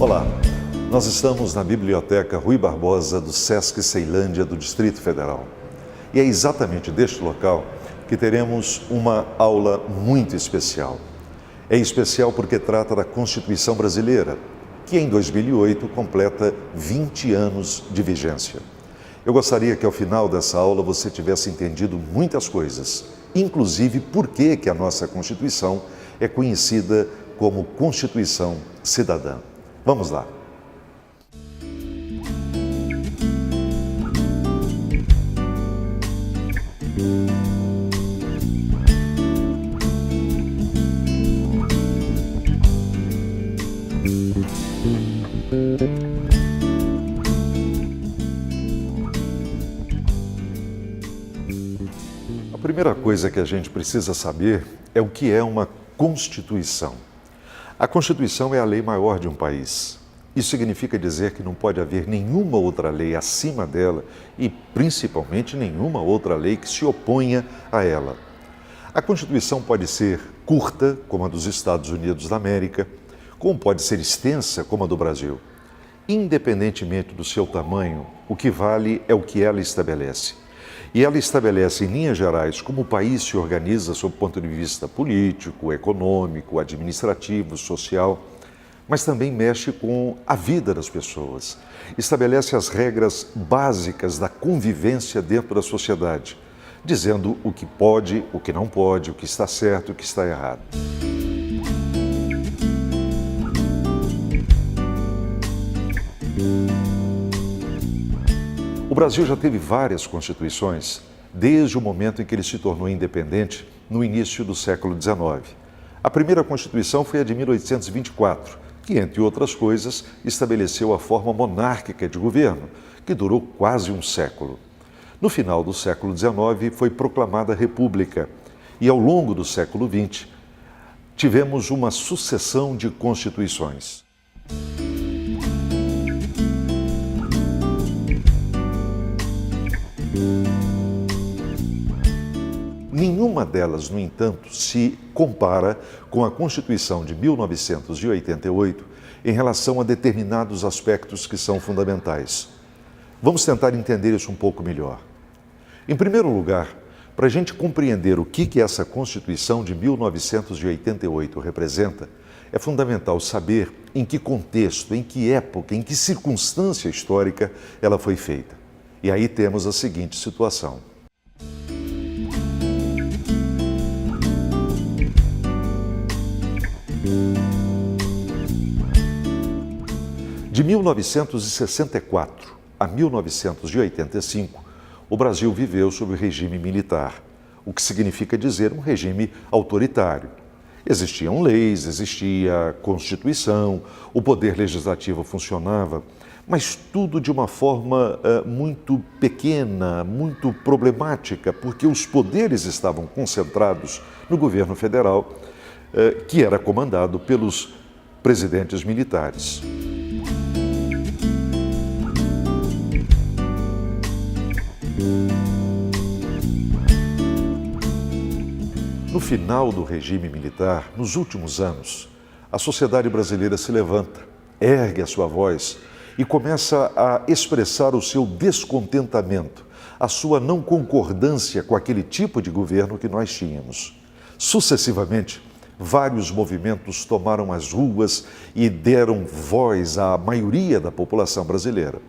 Olá, nós estamos na Biblioteca Rui Barbosa do Sesc Ceilândia do Distrito Federal. E é exatamente deste local que teremos uma aula muito especial. É especial porque trata da Constituição Brasileira, que em 2008 completa 20 anos de vigência. Eu gostaria que ao final dessa aula você tivesse entendido muitas coisas, inclusive por que a nossa Constituição é conhecida como Constituição Cidadã. Vamos lá. A primeira coisa que a gente precisa saber é o que é uma Constituição. A Constituição é a lei maior de um país. Isso significa dizer que não pode haver nenhuma outra lei acima dela e, principalmente, nenhuma outra lei que se oponha a ela. A Constituição pode ser curta, como a dos Estados Unidos da América, como pode ser extensa, como a do Brasil. Independentemente do seu tamanho, o que vale é o que ela estabelece. E ela estabelece, em linhas gerais, como o país se organiza sob o ponto de vista político, econômico, administrativo, social, mas também mexe com a vida das pessoas. Estabelece as regras básicas da convivência dentro da sociedade, dizendo o que pode, o que não pode, o que está certo e o que está errado. O Brasil já teve várias constituições, desde o momento em que ele se tornou independente, no início do século XIX. A primeira Constituição foi a de 1824, que, entre outras coisas, estabeleceu a forma monárquica de governo, que durou quase um século. No final do século XIX, foi proclamada a República, e ao longo do século XX, tivemos uma sucessão de constituições. Nenhuma delas, no entanto, se compara com a Constituição de 1988 em relação a determinados aspectos que são fundamentais. Vamos tentar entender isso um pouco melhor. Em primeiro lugar, para a gente compreender o que essa Constituição de 1988 representa, é fundamental saber em que contexto, em que época, em que circunstância histórica ela foi feita. E aí temos a seguinte situação. De 1964 a 1985, o Brasil viveu sob o regime militar, o que significa dizer um regime autoritário. Existiam leis, existia a Constituição, o poder legislativo funcionava, mas tudo de uma forma muito pequena, muito problemática, porque os poderes estavam concentrados no governo federal, que era comandado pelos presidentes militares. No final do regime militar, nos últimos anos, a sociedade brasileira se levanta, ergue a sua voz e começa a expressar o seu descontentamento, a sua não concordância com aquele tipo de governo que nós tínhamos. Sucessivamente, vários movimentos tomaram as ruas e deram voz à maioria da população brasileira.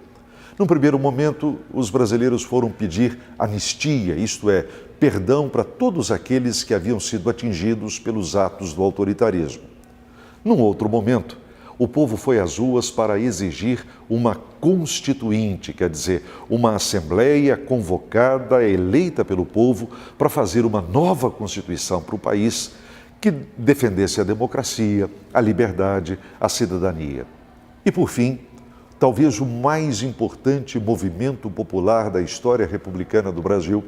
Num primeiro momento, os brasileiros foram pedir anistia, isto é, perdão para todos aqueles que haviam sido atingidos pelos atos do autoritarismo. Num outro momento, o povo foi às ruas para exigir uma constituinte, quer dizer, uma assembleia convocada, eleita pelo povo, para fazer uma nova Constituição para o país que defendesse a democracia, a liberdade, a cidadania. E, por fim, talvez o mais importante movimento popular da história republicana do Brasil,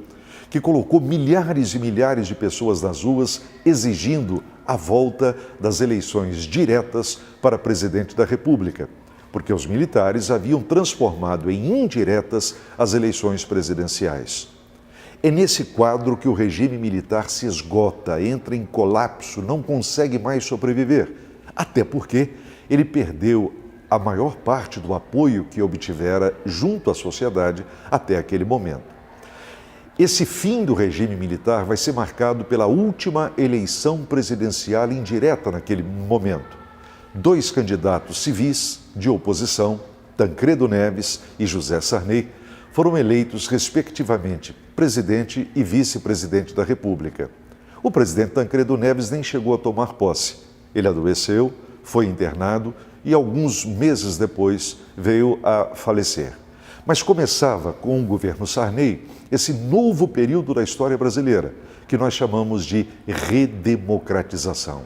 que colocou milhares e milhares de pessoas nas ruas exigindo a volta das eleições diretas para presidente da República, porque os militares haviam transformado em indiretas as eleições presidenciais. É nesse quadro que o regime militar se esgota, entra em colapso, não consegue mais sobreviver, até porque ele perdeu a maior parte do apoio que obtivera junto à sociedade até aquele momento. Esse fim do regime militar vai ser marcado pela última eleição presidencial indireta naquele momento. 2 candidatos civis de oposição, Tancredo Neves e José Sarney, foram eleitos, respectivamente, presidente e vice-presidente da República. O presidente Tancredo Neves nem chegou a tomar posse. Ele adoeceu, foi internado e alguns meses depois veio a falecer. Mas começava com o governo Sarney esse novo período da história brasileira, que nós chamamos de redemocratização.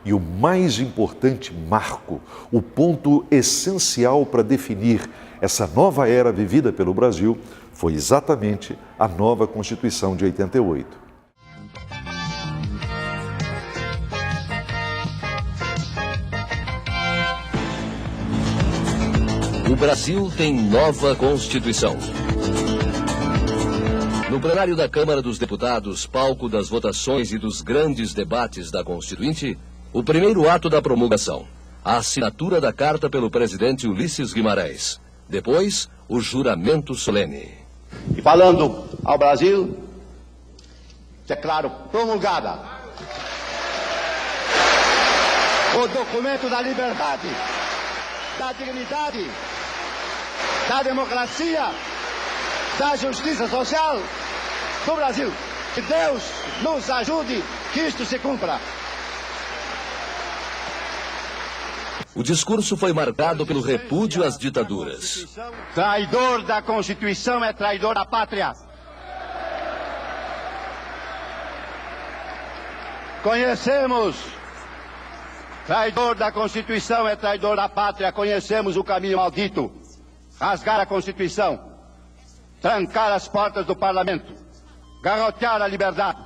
E o mais importante marco, o ponto essencial para definir essa nova era vivida pelo Brasil, foi exatamente a nova Constituição de 88. O Brasil tem nova Constituição. No plenário da Câmara dos Deputados, palco das votações e dos grandes debates da Constituinte, o primeiro ato da promulgação, a assinatura da carta pelo presidente Ulisses Guimarães. Depois, o juramento solene. E falando ao Brasil, declaro promulgada o documento da liberdade, da dignidade, da democracia, da justiça social do Brasil. Que Deus nos ajude que isto se cumpra. O discurso foi marcado pelo repúdio às ditaduras. Traidor da Constituição é traidor da pátria. Conhecemos, traidor da Constituição é traidor da pátria, conhecemos o caminho maldito. Rasgar a Constituição, trancar as portas do Parlamento, garrotear a liberdade,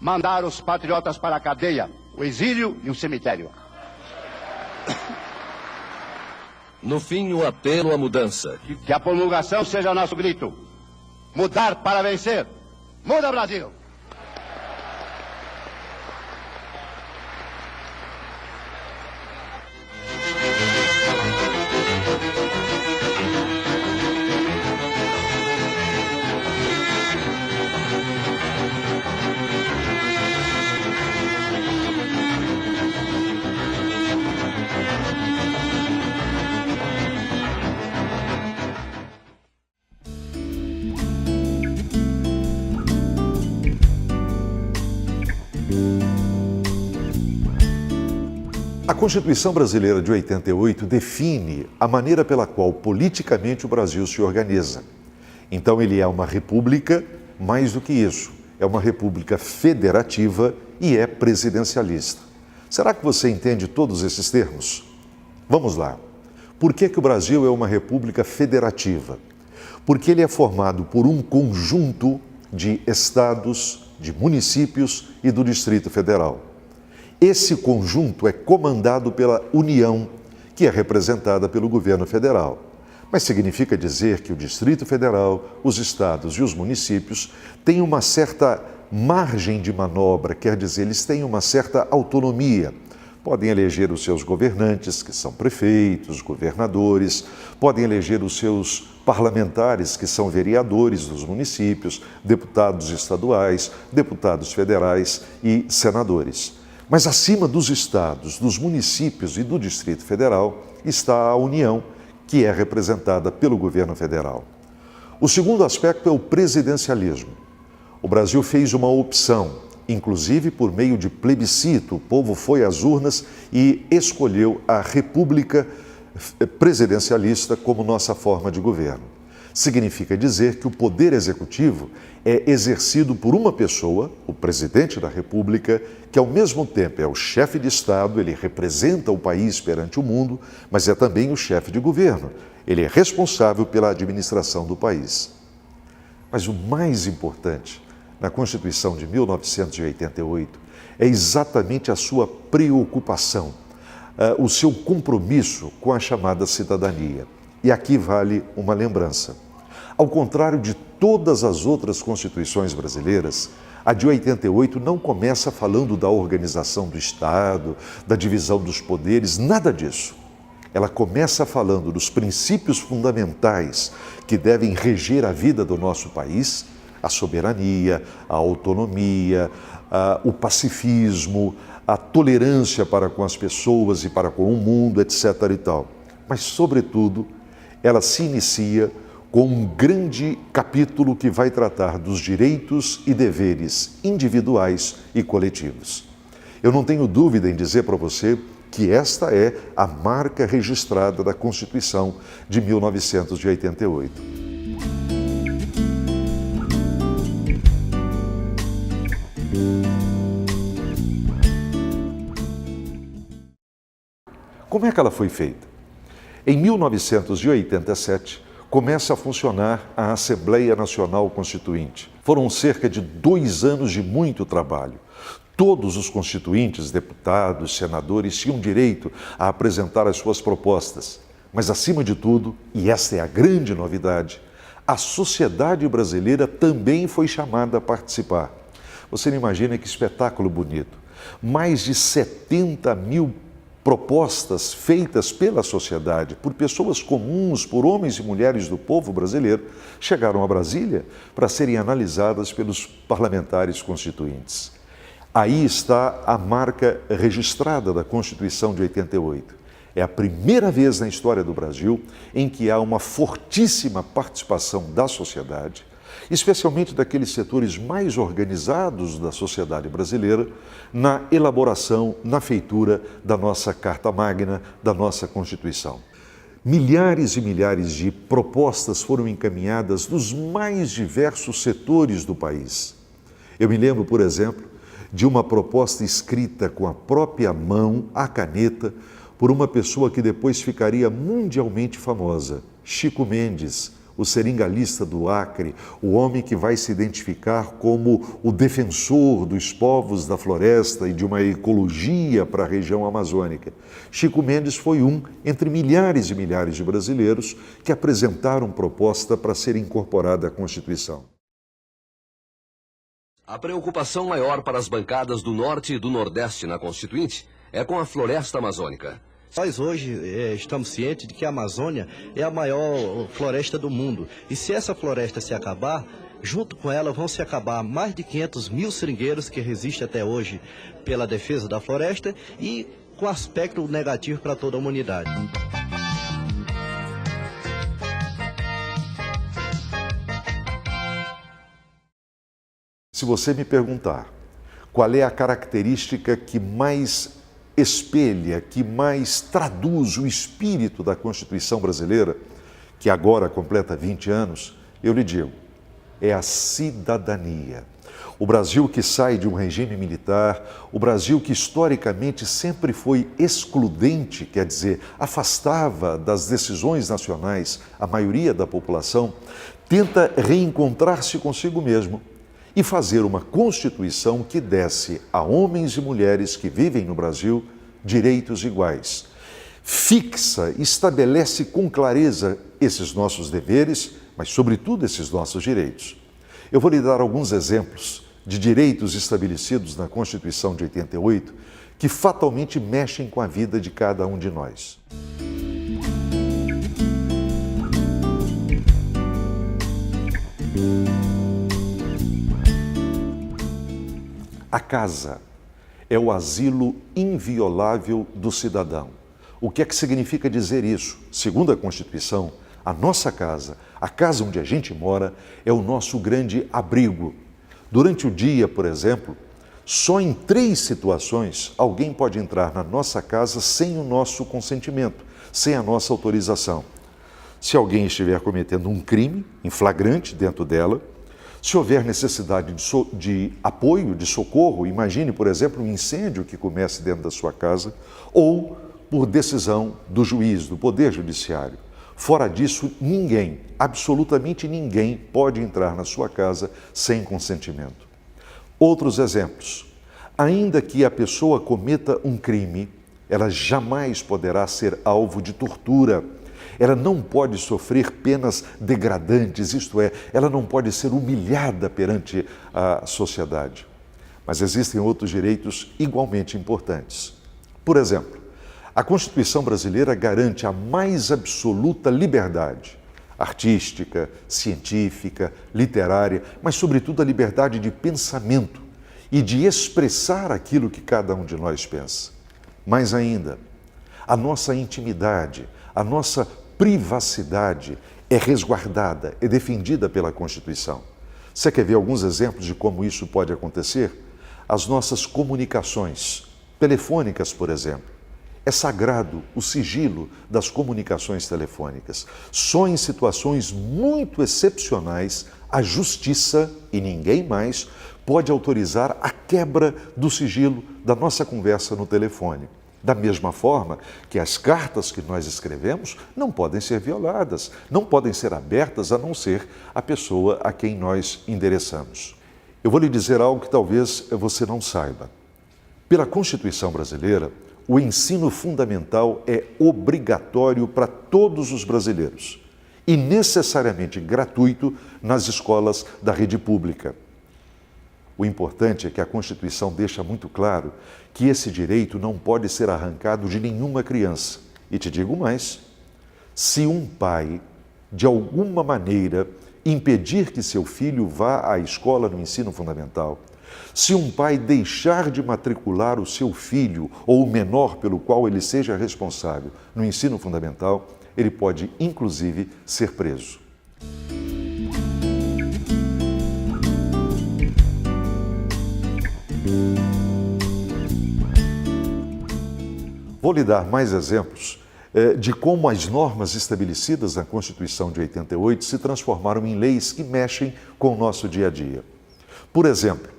mandar os patriotas para a cadeia, o exílio e o cemitério. No fim, o apelo à mudança. Que a promulgação seja nosso grito. Mudar para vencer. Muda, Brasil! A Constituição Brasileira de 88 define a maneira pela qual politicamente o Brasil se organiza. Então ele é uma república, mais do que isso, é uma república federativa e é presidencialista. Será que você entende todos esses termos? Vamos lá. Por que o Brasil é uma república federativa? Porque ele é formado por um conjunto de estados, de municípios e do Distrito Federal. Esse conjunto é comandado pela União, que é representada pelo governo federal. Mas significa dizer que o Distrito Federal, os estados e os municípios têm uma certa margem de manobra, quer dizer, eles têm uma certa autonomia. Podem eleger os seus governantes, que são prefeitos, governadores, podem eleger os seus parlamentares, que são vereadores dos municípios, deputados estaduais, deputados federais e senadores. Mas acima dos estados, dos municípios e do Distrito Federal está a União, que é representada pelo governo federal. O segundo aspecto é o presidencialismo. O Brasil fez uma opção, inclusive por meio de plebiscito. O povo foi às urnas e escolheu a República presidencialista como nossa forma de governo. Significa dizer que o poder executivo é exercido por uma pessoa, o presidente da República, que ao mesmo tempo é o chefe de Estado, ele representa o país perante o mundo, mas é também o chefe de governo. Ele é responsável pela administração do país. Mas o mais importante na Constituição de 1988 é exatamente a sua preocupação, o seu compromisso com a chamada cidadania. E aqui vale uma lembrança. Ao contrário de todas as outras constituições brasileiras, a de 88 não começa falando da organização do Estado, da divisão dos poderes, nada disso. Ela começa falando dos princípios fundamentais que devem reger a vida do nosso país, a soberania, a autonomia, o pacifismo, a tolerância para com as pessoas e para com o mundo, etc. e tal. Mas, sobretudo, ela se inicia com um grande capítulo que vai tratar dos direitos e deveres individuais e coletivos. Eu não tenho dúvida em dizer para você que esta é a marca registrada da Constituição de 1988. Como é que ela foi feita? Em 1987, começa a funcionar a Assembleia Nacional Constituinte. Foram cerca de 2 anos de muito trabalho. Todos os constituintes, deputados, senadores, tinham direito a apresentar as suas propostas. Mas, acima de tudo, e esta é a grande novidade, a sociedade brasileira também foi chamada a participar. Você não imagina que espetáculo bonito. Mais de 70 mil propostas feitas pela sociedade, por pessoas comuns, por homens e mulheres do povo brasileiro, chegaram a Brasília para serem analisadas pelos parlamentares constituintes. Aí está a marca registrada da Constituição de 88. É a primeira vez na história do Brasil em que há uma fortíssima participação da sociedade, especialmente daqueles setores mais organizados da sociedade brasileira, na elaboração, na feitura da nossa Carta Magna, da nossa Constituição. Milhares e milhares de propostas foram encaminhadas dos mais diversos setores do país. Eu me lembro, por exemplo, de uma proposta escrita com a própria mão, a caneta, por uma pessoa que depois ficaria mundialmente famosa, Chico Mendes, o seringalista do Acre, o homem que vai se identificar como o defensor dos povos da floresta e de uma ecologia para a região amazônica. Chico Mendes foi um entre milhares e milhares de brasileiros que apresentaram proposta para ser incorporada à Constituição. A preocupação maior para as bancadas do Norte e do Nordeste na Constituinte é com a floresta amazônica. Nós hoje estamos cientes de que a Amazônia é a maior floresta do mundo. E se essa floresta se acabar, junto com ela vão se acabar mais de 500 mil seringueiros que resistem até hoje pela defesa da floresta e com aspecto negativo para toda a humanidade. Se você me perguntar qual é a característica que mais espelha, que mais traduz o espírito da Constituição brasileira, que agora completa 20 anos, eu lhe digo, é a cidadania. O Brasil que sai de um regime militar, o Brasil que historicamente sempre foi excludente, quer dizer, afastava das decisões nacionais a maioria da população, tenta reencontrar-se consigo mesmo e fazer uma Constituição que desse a homens e mulheres que vivem no Brasil direitos iguais. Fixa, estabelece com clareza esses nossos deveres, mas, sobretudo, esses nossos direitos. Eu vou lhe dar alguns exemplos de direitos estabelecidos na Constituição de 88 que fatalmente mexem com a vida de cada um de nós. A casa é o asilo inviolável do cidadão. O que é que significa dizer isso? Segundo a Constituição, a nossa casa, a casa onde a gente mora, é o nosso grande abrigo. Durante o dia, por exemplo, só em 3 situações alguém pode entrar na nossa casa sem o nosso consentimento, sem a nossa autorização. Se alguém estiver cometendo um crime em flagrante dentro dela, se houver necessidade de apoio, de socorro, imagine, por exemplo, um incêndio que comece dentro da sua casa, ou por decisão do juiz, do Poder Judiciário. Fora disso, ninguém, absolutamente ninguém, pode entrar na sua casa sem consentimento. Outros exemplos. Ainda que a pessoa cometa um crime, ela jamais poderá ser alvo de tortura. Ela não pode sofrer penas degradantes, isto é, ela não pode ser humilhada perante a sociedade. Mas existem outros direitos igualmente importantes. Por exemplo, A Constituição brasileira garante a mais absoluta liberdade artística, científica, literária, mas, sobretudo, a liberdade de pensamento e de expressar aquilo que cada um de nós pensa. Mais ainda, a nossa intimidade, a nossa privacidade é resguardada, é defendida pela Constituição. Você quer ver alguns exemplos de como isso pode acontecer? As nossas comunicações telefônicas, por exemplo. É sagrado o sigilo das comunicações telefônicas. Só em situações muito excepcionais, a Justiça, e ninguém mais, pode autorizar a quebra do sigilo da nossa conversa no telefone. Da mesma forma que as cartas que nós escrevemos não podem ser violadas, não podem ser abertas a não ser a pessoa a quem nós endereçamos. Eu vou lhe dizer algo que talvez você não saiba. Pela Constituição brasileira, o ensino fundamental é obrigatório para todos os brasileiros e necessariamente gratuito nas escolas da rede pública. O importante é que a Constituição deixa muito claro que esse direito não pode ser arrancado de nenhuma criança. E te digo mais, se um pai, de alguma maneira, impedir que seu filho vá à escola no ensino fundamental, se um pai deixar de matricular o seu filho ou o menor pelo qual ele seja responsável no ensino fundamental, ele pode, inclusive, ser preso. Vou lhe dar mais exemplos de como as normas estabelecidas na Constituição de 88 se transformaram em leis que mexem com o nosso dia a dia. Por exemplo,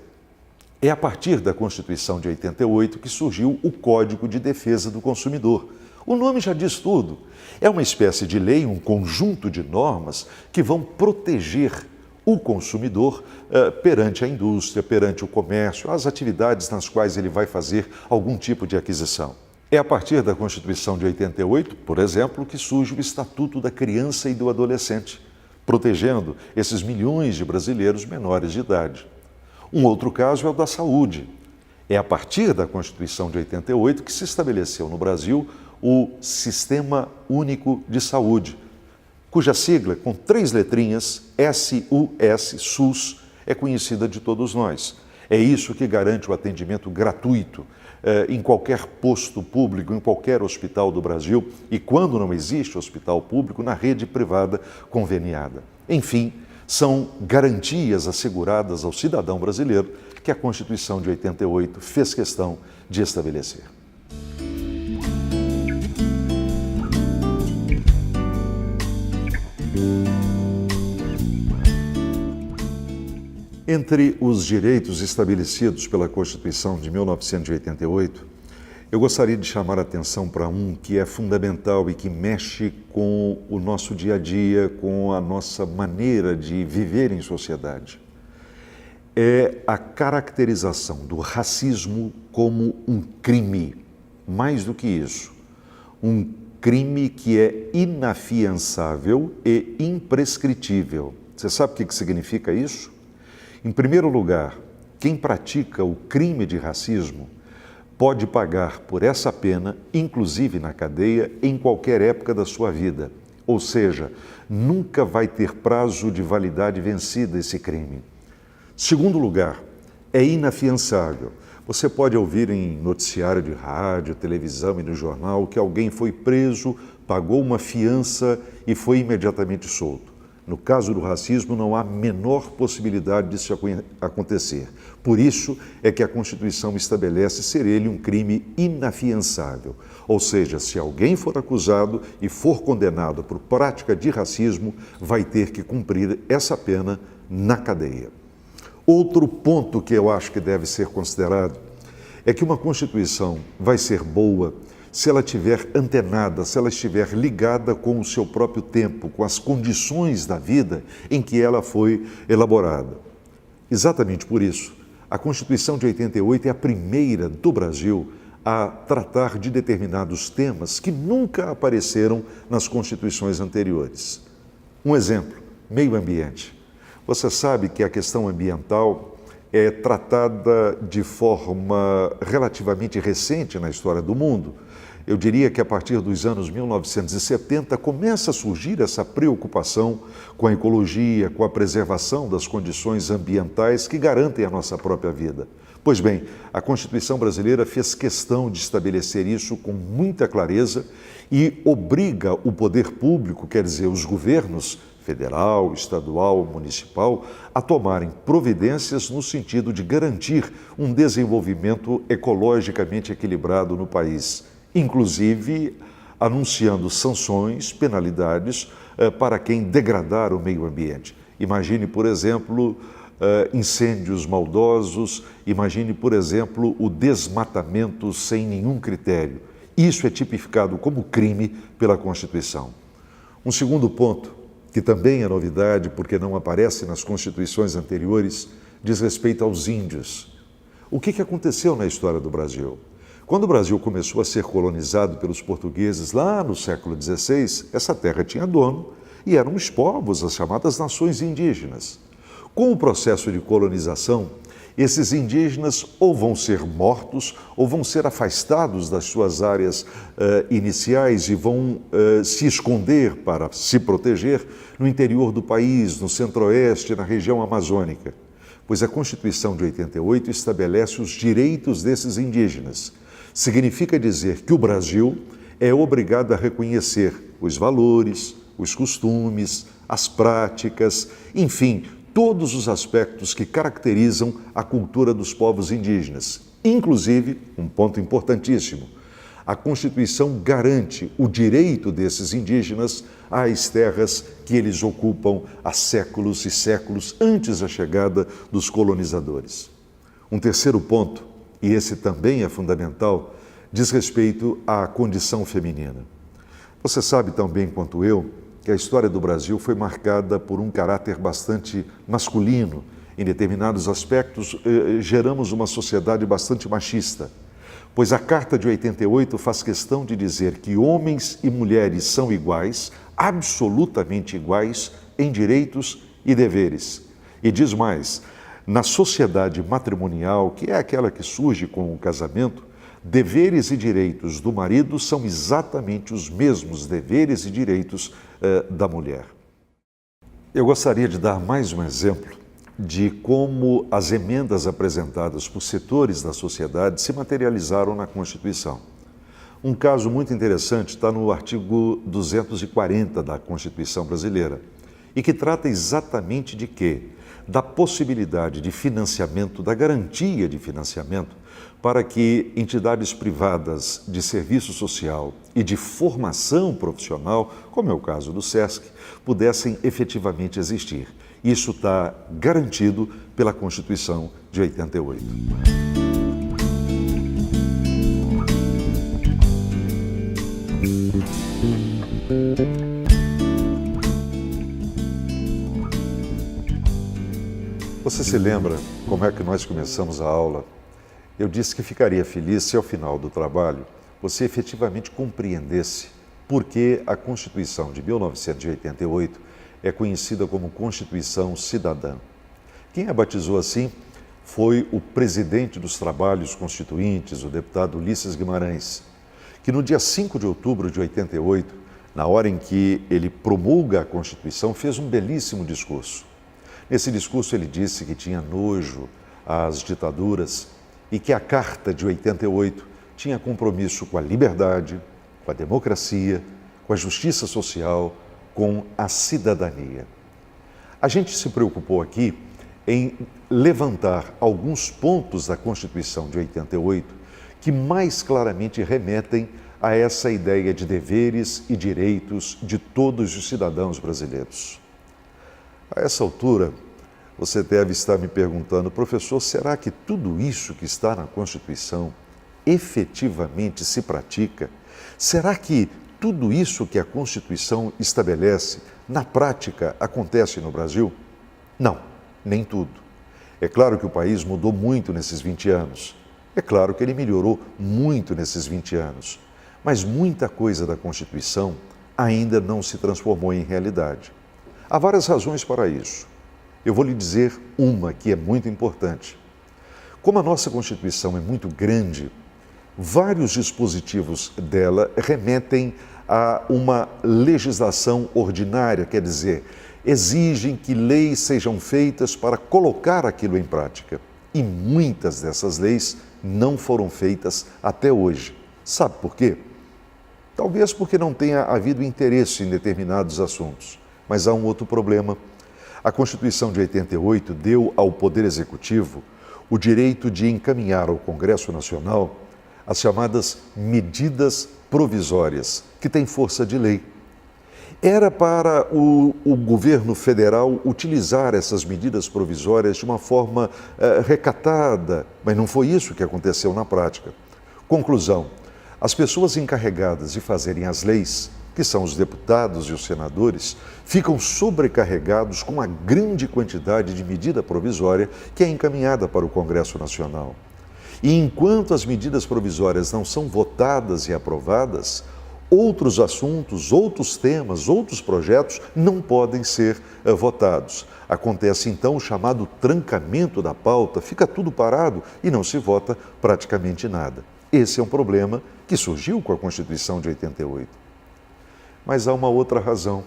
é a partir da Constituição de 88 que surgiu o Código de Defesa do Consumidor. O nome já diz tudo. É uma espécie de lei, um conjunto de normas que vão proteger o consumidor perante a indústria, perante o comércio, as atividades nas quais ele vai fazer algum tipo de aquisição. É a partir da Constituição de 88, por exemplo, que surge o Estatuto da Criança e do Adolescente, protegendo esses milhões de brasileiros menores de idade. Um outro caso é o da saúde. É a partir da Constituição de 88 que se estabeleceu no Brasil o Sistema Único de Saúde, cuja sigla, com 3 letrinhas, SUS, SUS, é conhecida de todos nós. É isso que garante o atendimento gratuito em qualquer posto público, em qualquer hospital do Brasil e, quando não existe hospital público, na rede privada conveniada. Enfim, são garantias asseguradas ao cidadão brasileiro que a Constituição de 88 fez questão de estabelecer. Entre os direitos estabelecidos pela Constituição de 1988, eu gostaria de chamar a atenção para um que é fundamental e que mexe com o nosso dia a dia, com a nossa maneira de viver em sociedade. É a caracterização do racismo como um crime. Mais do que isso, um crime que é inafiançável e imprescritível. Você sabe o que significa isso? Em primeiro lugar, quem pratica o crime de racismo pode pagar por essa pena, inclusive na cadeia, em qualquer época da sua vida. Ou seja, nunca vai ter prazo de validade vencida esse crime. Segundo lugar, é inafiançável. Você pode ouvir em noticiário de rádio, televisão e no jornal que alguém foi preso, pagou uma fiança e foi imediatamente solto. No caso do racismo, não há menor possibilidade disso acontecer. Por isso é que a Constituição estabelece ser ele um crime inafiançável. Ou seja, se alguém for acusado e for condenado por prática de racismo, vai ter que cumprir essa pena na cadeia. Outro ponto que eu acho que deve ser considerado é que uma Constituição vai ser boa se ela estiver antenada, se ela estiver ligada com o seu próprio tempo, com as condições da vida em que ela foi elaborada. Exatamente por isso, a Constituição de 88 é a primeira do Brasil a tratar de determinados temas que nunca apareceram nas constituições anteriores. Um exemplo, meio ambiente. Você sabe que a questão ambiental é tratada de forma relativamente recente na história do mundo. Eu diria que a partir dos anos 1970 começa a surgir essa preocupação com a ecologia, com a preservação das condições ambientais que garantem a nossa própria vida. Pois bem, a Constituição brasileira fez questão de estabelecer isso com muita clareza e obriga o poder público, quer dizer, os governos federal, estadual, municipal, a tomarem providências no sentido de garantir um desenvolvimento ecologicamente equilibrado no país, inclusive anunciando sanções, penalidades para quem degradar o meio ambiente. Imagine, por exemplo, incêndios maldosos, imagine, por exemplo, o desmatamento sem nenhum critério. Isso é tipificado como crime pela Constituição. Um segundo ponto, que também é novidade porque não aparece nas constituições anteriores, diz respeito aos índios. O que aconteceu na história do Brasil? Quando o Brasil começou a ser colonizado pelos portugueses lá no século XVI, essa terra tinha dono e eram os povos, as chamadas nações indígenas. Com o processo de colonização, esses indígenas ou vão ser mortos ou vão ser afastados das suas áreas iniciais e vão se esconder para se proteger no interior do país, no centro-oeste, na região amazônica. Pois a Constituição de 88 estabelece os direitos desses indígenas. Significa dizer que o Brasil é obrigado a reconhecer os valores, os costumes, as práticas, enfim, todos os aspectos que caracterizam a cultura dos povos indígenas. Inclusive, um ponto importantíssimo, a Constituição garante o direito desses indígenas às terras que eles ocupam há séculos e séculos antes da chegada dos colonizadores. Um terceiro ponto, e esse também é fundamental, diz respeito à condição feminina. Você sabe tão bem quanto eu que a história do Brasil foi marcada por um caráter bastante masculino. Em determinados aspectos, geramos uma sociedade bastante machista, pois a Carta de 88 faz questão de dizer que homens e mulheres são iguais, absolutamente iguais, em direitos e deveres. E diz mais, na sociedade matrimonial, que é aquela que surge com o casamento, deveres e direitos do marido são exatamente os mesmos deveres e direitos da mulher. Eu gostaria de dar mais um exemplo de como as emendas apresentadas por setores da sociedade se materializaram na Constituição. Um caso muito interessante está no artigo 240 da Constituição brasileira e que trata exatamente de quê? Da possibilidade de financiamento, da garantia de financiamento para que entidades privadas de serviço social e de formação profissional, como é o caso do SESC, pudessem efetivamente existir. Isso está garantido pela Constituição de 88. Você se lembra como é que nós começamos a aula? Eu disse que ficaria feliz se ao final do trabalho você efetivamente compreendesse por que a Constituição de 1988 é conhecida como Constituição Cidadã. Quem a batizou assim foi o presidente dos Trabalhos Constituintes, o deputado Ulisses Guimarães, que no dia 5 de outubro de 88, na hora em que ele promulga a Constituição, fez um belíssimo discurso. Nesse discurso ele disse que tinha nojo às ditaduras e que a Carta de 88 tinha compromisso com a liberdade, com a democracia, com a justiça social, com a cidadania. A gente se preocupou aqui em levantar alguns pontos da Constituição de 88 que mais claramente remetem a essa ideia de deveres e direitos de todos os cidadãos brasileiros. A essa altura, você deve estar me perguntando, professor, será que tudo isso que está na Constituição efetivamente se pratica? Será que tudo isso que a Constituição estabelece, na prática, acontece no Brasil? Não, nem tudo. É claro que o país mudou muito nesses 20 anos. É claro que ele melhorou muito nesses 20 anos. Mas muita coisa da Constituição ainda não se transformou em realidade. Há várias razões para isso. Eu vou lhe dizer uma que é muito importante. Como a nossa Constituição é muito grande, Vários dispositivos dela remetem a uma legislação ordinária, quer dizer, exigem que leis sejam feitas para colocar aquilo em prática. E muitas dessas leis não foram feitas até hoje. Sabe por quê? Talvez porque não tenha havido interesse em determinados assuntos. Mas há um outro problema. A Constituição de 88 deu ao Poder Executivo o direito de encaminhar ao Congresso Nacional as chamadas medidas provisórias, que têm força de lei. Era para o governo federal utilizar essas medidas provisórias de uma forma recatada, mas não foi isso que aconteceu na prática. Conclusão: as pessoas encarregadas de fazerem as leis, que são os deputados e os senadores, ficam sobrecarregados com a grande quantidade de medida provisória que é encaminhada para o Congresso Nacional. E enquanto as medidas provisórias não são votadas e aprovadas, outros assuntos, outros temas, outros projetos não podem ser votados. Acontece então o chamado trancamento da pauta, fica tudo parado e não se vota praticamente nada. Esse é um problema que surgiu com a Constituição de 88. Mas há uma outra razão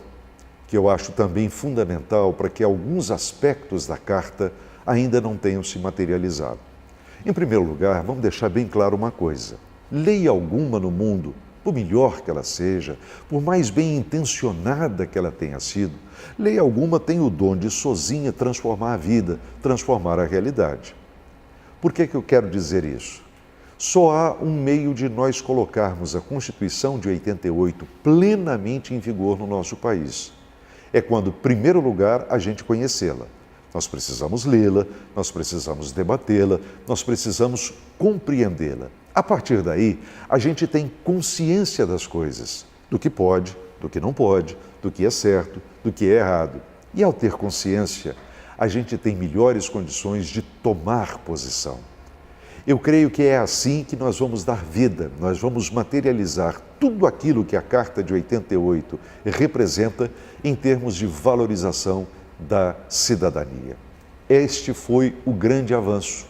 que eu acho também fundamental para que alguns aspectos da Carta ainda não tenham se materializado. Em primeiro lugar, vamos deixar bem claro uma coisa: lei alguma no mundo, por melhor que ela seja, por mais bem intencionada que ela tenha sido, lei alguma tem o dom de sozinha transformar a vida, transformar a realidade. Por que eu quero dizer isso? Só há um meio de nós colocarmos a Constituição de 88 plenamente em vigor no nosso país. É quando, em primeiro lugar, a gente conhecê-la. Nós precisamos lê-la, nós precisamos debatê-la, nós precisamos compreendê-la. A partir daí, a gente tem consciência das coisas, do que pode, do que não pode, do que é certo, do que é errado. E ao ter consciência, a gente tem melhores condições de tomar posição. Eu creio que é assim que nós vamos dar vida, nós vamos materializar tudo aquilo que a Carta de 88 representa em termos de valorização da cidadania. Este foi o grande avanço,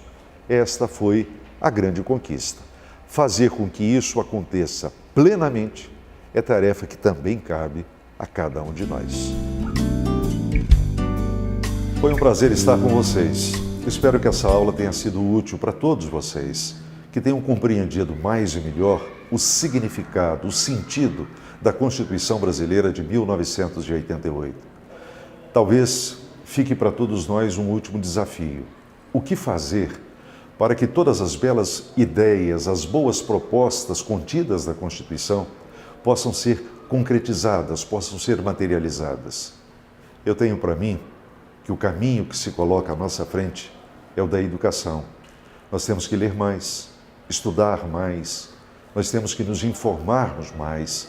esta foi a grande conquista. Fazer com que isso aconteça plenamente é tarefa que também cabe a cada um de nós. Foi um prazer estar com vocês. Espero que essa aula tenha sido útil para todos vocês, que tenham compreendido mais e melhor o significado, o sentido da Constituição Brasileira de 1988. Talvez fique para todos nós um último desafio: o que fazer para que todas as belas ideias, as boas propostas contidas na Constituição possam ser concretizadas, possam ser materializadas? Eu tenho para mim que o caminho que se coloca à nossa frente é o da educação. Nós temos que ler mais, estudar mais, nós temos que nos informarmos mais.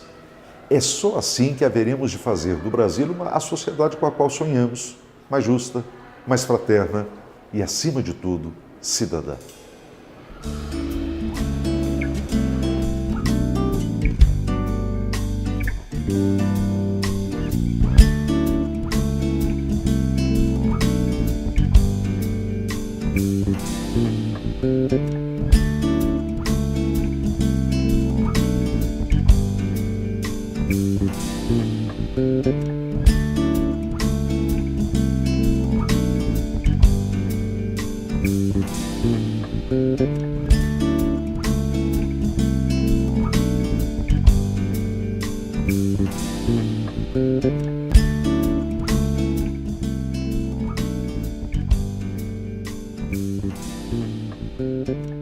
É só assim que haveremos de fazer do Brasil a sociedade com a qual sonhamos, mais justa, mais fraterna e, acima de tudo, cidadã. Thank you.